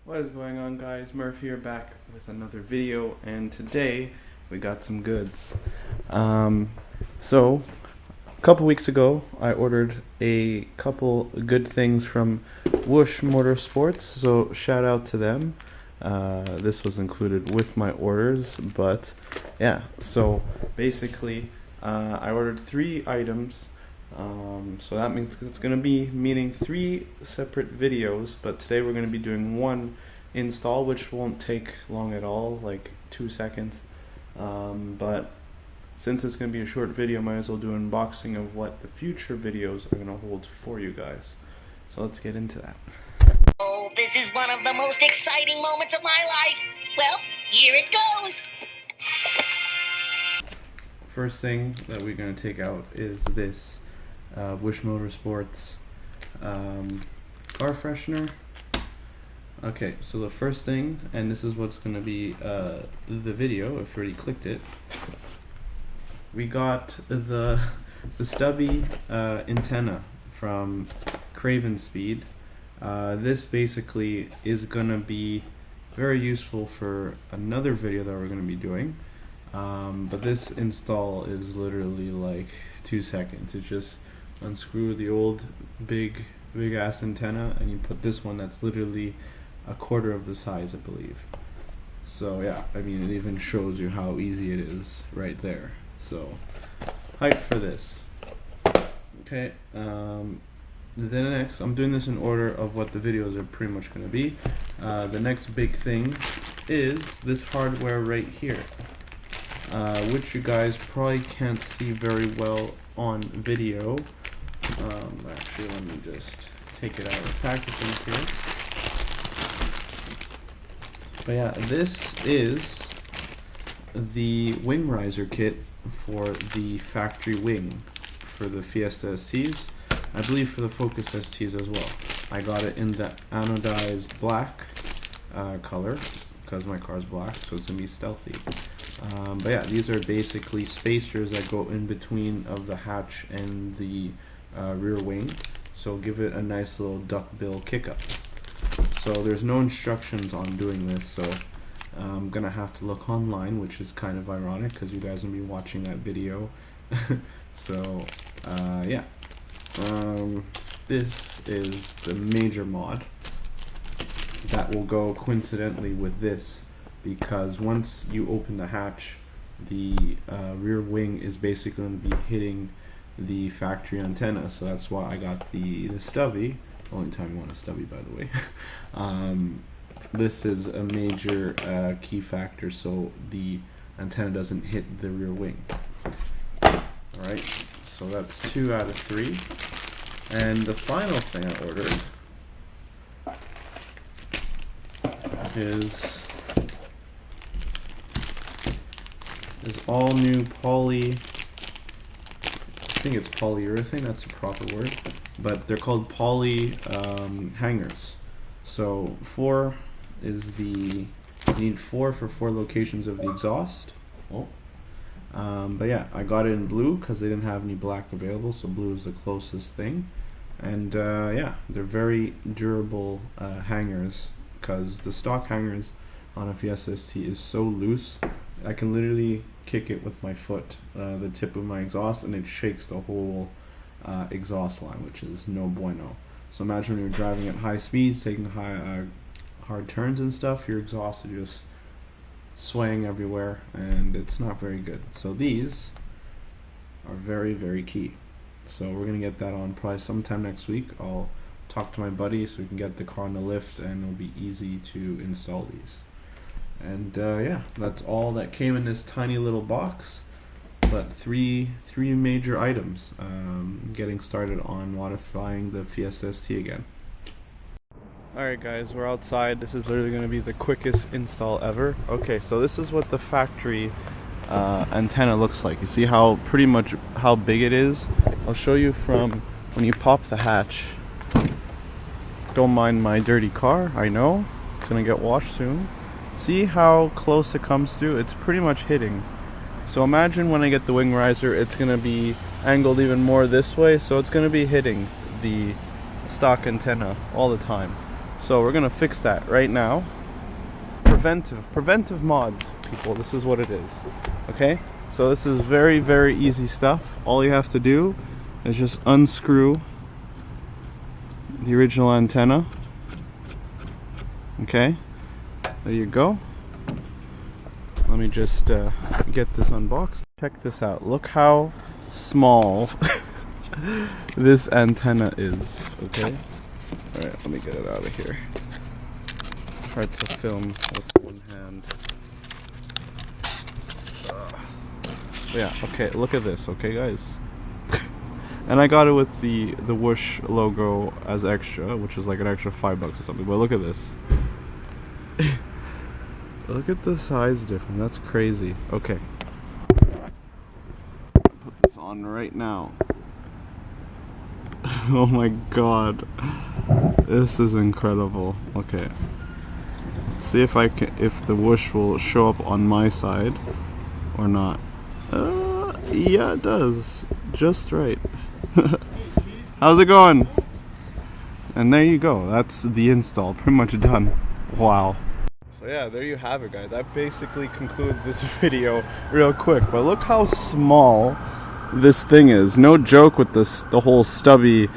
What is going on, guys? Merv here, back with another video, and today we got some goods. So a couple weeks ago I ordered a couple good things from Whoosh Motorsports, so shout out to them. This was included with my orders, but yeah, so basically I ordered 3 items. So that means it's going to be meaning 3 separate videos, but today we're going to be doing one install, which won't take long at all, like 2 seconds. But since it's going to be a short video, might as well do an unboxing of what the future videos are going to hold for you guys. So let's get into that. Oh, this is one of the most exciting moments of my life. Well, here it goes. First thing that we're going to take out is this Whoosh Motorsports car freshener. Okay, so the first thing, and this is what's going to be the video if you already clicked it, we got the Stubby antenna from Cravenspeed. This basically is going to be very useful for another video that we're going to be doing. But this install is literally like 2 seconds. It just unscrew the old big ass antenna and you put this one that's literally a quarter of the size, I believe. So yeah, I mean, it even shows you how easy it is right there. So hype for this. Okay, the next, I'm doing this in order of what the videos are pretty much going to be. The next big thing is this hardware right here, which you guys probably can't see very well on video. Actually, let me just take it out of the packaging here. But yeah, this is the wing riser kit for the factory wing for the Fiesta STs. I believe for the Focus STs as well. I got it in the anodized black color because my car's black, so it's gonna be stealthy. But yeah, these are basically spacers that go in between of the hatch and the rear wing, so give it a nice little duckbill kick up. So there's no instructions on doing this, so I'm gonna have to look online, which is kind of ironic because you guys will be watching that video. So yeah, this is the major mod that will go coincidentally with this, because once you open the hatch, the rear wing is basically going to be hitting the factory antenna. So that's why I got the Stubby. Only time you want a Stubby, by the way. This is a major key factor, so the antenna doesn't hit the rear wing. Alright, so that's 2 out of 3. And the final thing I ordered is all new I think it's polyurethane, that's the proper word, but they're called poly hangers. So 4 is you need 4 for 4 locations of the exhaust. But yeah, I got it in blue because they didn't have any black available, so blue is the closest thing. And yeah, they're very durable hangers, because the stock hangers on a Fiesta ST is so loose, I can literally kick it with my foot, the tip of my exhaust, and it shakes the whole exhaust line, which is no bueno. So imagine when you're driving at high speeds, taking hard turns and stuff, your exhaust is just swaying everywhere, and it's not very good. So these are very key. So we're gonna get that on probably sometime next week. I'll talk to my buddy so we can get the car on the lift, and it'll be easy to install these. And yeah, that's all that came in this tiny little box, but three major items, getting started on modifying the Fiesta ST again. Alright guys, we're outside. This is literally going to be the quickest install ever. Okay, so this is what the factory antenna looks like. You see how pretty much how big it is? I'll show you from when you pop the hatch. Don't mind my dirty car, I know. It's going to get washed soon. See how close it comes through? It's pretty much hitting. So imagine when I get the wing riser, it's going to be angled even more this way, so it's going to be hitting the stock antenna all the time. So we're gonna fix that right now. Preventive mods, people. This is what it is. Okay? So this is very, very easy stuff. All you have to do is just unscrew the original antenna. Okay? There you go. Let me just get this unboxed. Check this out. Look how small this antenna is. Okay? Alright, let me get it out of here. Hard to film with one hand. Yeah, okay, look at this, okay guys? And I got it with the Whoosh logo as extra, which is like an extra $5 or something, but look at this. Look at the size difference, that's crazy. Okay. Put this on right now. Oh my god. This is incredible. Okay. Let's see if if the Whoosh will show up on my side or not. Yeah, it does. Just right. How's it going? And there you go. That's the install. Pretty much done. Wow. So yeah, there you have it, guys. That basically concludes this video real quick. But look how small this thing is. No joke with the whole stubby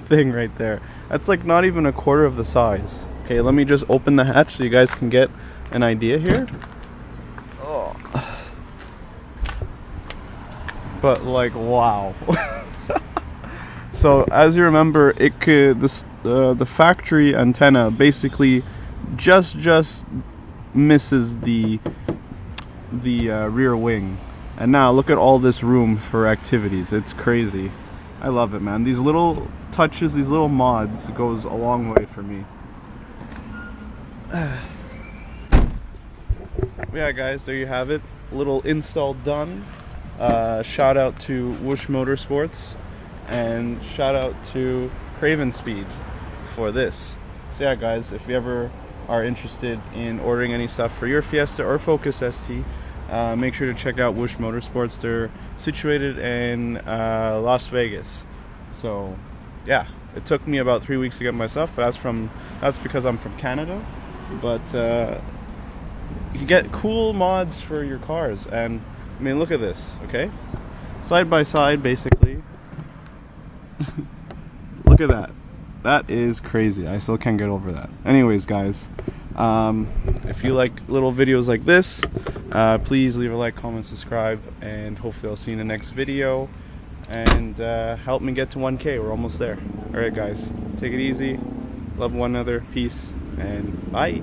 thing right there. That's like not even a quarter of the size. Okay, let me just open the hatch so you guys can get an idea here. Oh. But like, wow. So as you remember, it could the factory antenna basically just misses the rear wing, and now look at all this room for activities. It's crazy. I love it, man. These little touches, these little mods goes a long way for me. Yeah, guys, there you have it. Little install done. Shout out to Whoosh Motorsports, and shout out to Cravenspeed for this. So yeah, guys, if you ever are interested in ordering any stuff for your Fiesta or Focus ST, make sure to check out Whoosh Motorsports. They're situated in Las Vegas. So yeah, it took me about 3 weeks to get my stuff, but that's because I'm from Canada. But you can get cool mods for your cars, and I mean, look at this, okay? Side by side, basically. Look at that. That is crazy. I still can't get over that. Anyways, guys, if you like little videos like this, please leave a like, comment, subscribe, and hopefully I'll see you in the next video. And help me get to 1K. We're almost there. Alright, guys. Take it easy. Love one another. Peace. And bye.